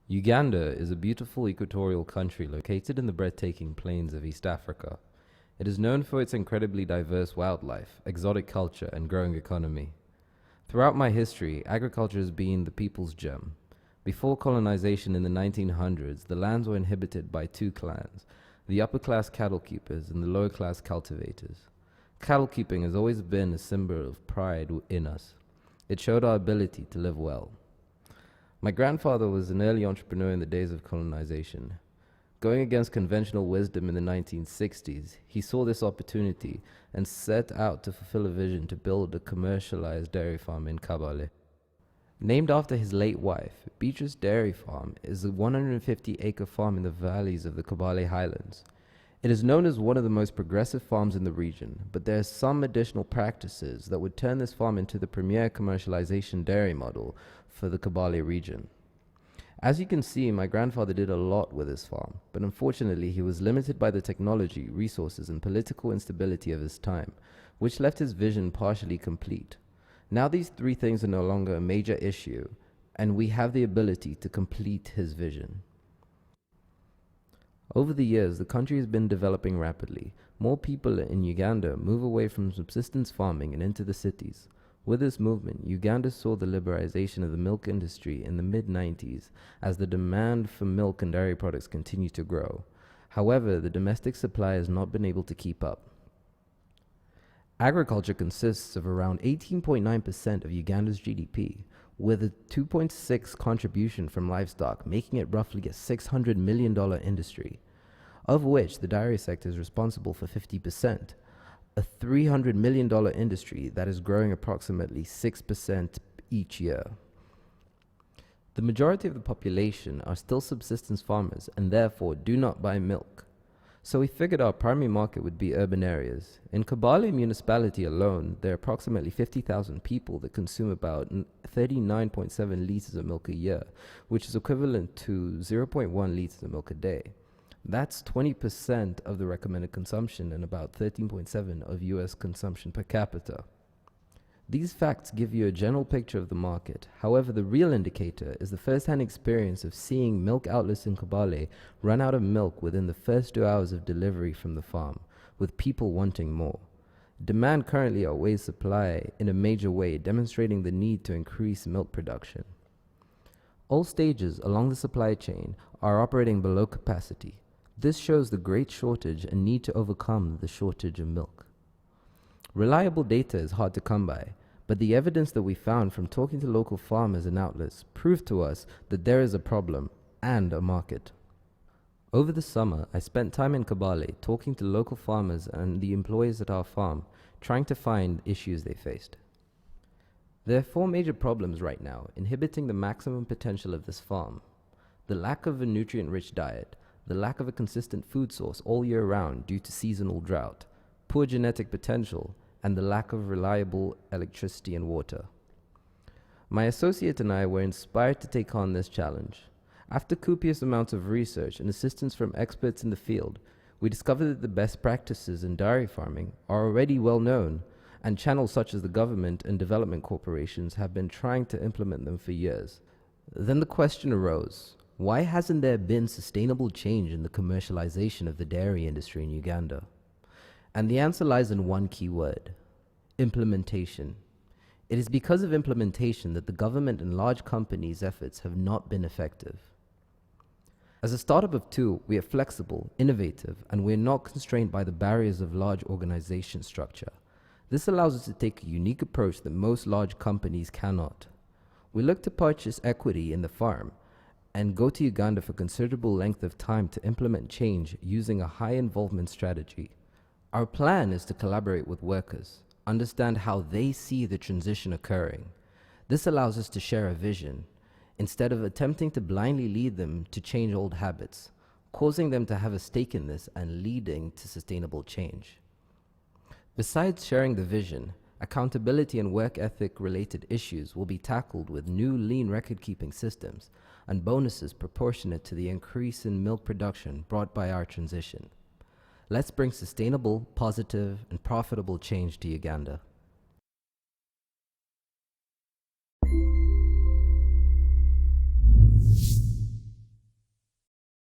Uganda is a beautiful equatorial country located in the breathtaking plains of East Africa. It is known for its incredibly diverse wildlife, exotic culture, and growing economy. Throughout my history, agriculture has been the people's gem. Before colonization in the 1900s, the lands were inhabited by two clans, the upper class cattle keepers and the lower class cultivators. Cattle keeping has always been a symbol of pride in us. It showed our ability to live well. My grandfather was an early entrepreneur in the days of colonization. Going against conventional wisdom in the 1960s, he saw this opportunity and set out to fulfill a vision to build a commercialized dairy farm in Kabale. Named after his late wife, Beatrice Dairy Farm is a 150-acre farm in the valleys of the Kabale Highlands. It is known as one of the most progressive farms in the region, but there are some additional practices that would turn this farm into the premier commercialization dairy model for the Kabale region. As you can see, my grandfather did a lot with his farm, but unfortunately he was limited by the technology, resources, and political instability of his time, which left his vision partially complete. Now these three things are no longer a major issue, and we have the ability to complete his vision. Over the years, the country has been developing rapidly. More people in Uganda move away from subsistence farming and into the cities. With this movement, Uganda saw the liberalization of the milk industry in the mid-90s as the demand for milk and dairy products continued to grow. However, the domestic supply has not been able to keep up. Agriculture consists of around 18.9% of Uganda's GDP, with a 2.6% contribution from livestock, making it roughly a $600 million industry, of which the dairy sector is responsible for 50%, a $300 million industry that is growing approximately 6% each year. The majority of the population are still subsistence farmers and therefore do not buy milk. So we figured our primary market would be urban areas. In Kabale municipality alone, there are approximately 50,000 people that consume about 39.7 liters of milk a year, which is equivalent to 0.1 liters of milk a day. That's 20% of the recommended consumption and about 13.7% of US consumption per capita. These facts give you a general picture of the market. However, the real indicator is the first-hand experience of seeing milk outlets in Kabale run out of milk within the first 2 hours of delivery from the farm, with people wanting more. Demand currently outweighs supply in a major way, demonstrating the need to increase milk production. All stages along the supply chain are operating below capacity. This shows the great shortage and need to overcome the shortage of milk. Reliable data is hard to come by, but the evidence that we found from talking to local farmers and outlets proved to us that there is a problem and a market. Over the summer, I spent time in Kabale talking to local farmers and the employees at our farm, trying to find issues they faced. There are 4 major problems right now inhibiting the maximum potential of this farm: the lack of a nutrient-rich diet, the lack of a consistent food source all year round due to seasonal drought, poor genetic potential, and the lack of reliable electricity and water. My associate and I were inspired to take on this challenge. After copious amounts of research and assistance from experts in the field, we discovered that the best practices in dairy farming are already well known, and channels such as the government and development corporations have been trying to implement them for years. Then the question arose: why hasn't there been sustainable change in the commercialization of the dairy industry in Uganda? And the answer lies in one key word: implementation. It is because of implementation that the government and large companies' efforts have not been effective. As a startup of 2, we are flexible, innovative, and we are not constrained by the barriers of large organization structure. This allows us to take a unique approach that most large companies cannot. We look to purchase equity in the farm and go to Uganda for considerable length of time to implement change using a high involvement strategy. Our plan is to collaborate with workers, understand how they see the transition occurring. This allows us to share a vision, instead of attempting to blindly lead them to change old habits, causing them to have a stake in this and leading to sustainable change. Besides sharing the vision, accountability and work ethic related issues will be tackled with new lean record-keeping systems and bonuses proportionate to the increase in milk production brought by our transition. Let's bring sustainable, positive, and profitable change to Uganda.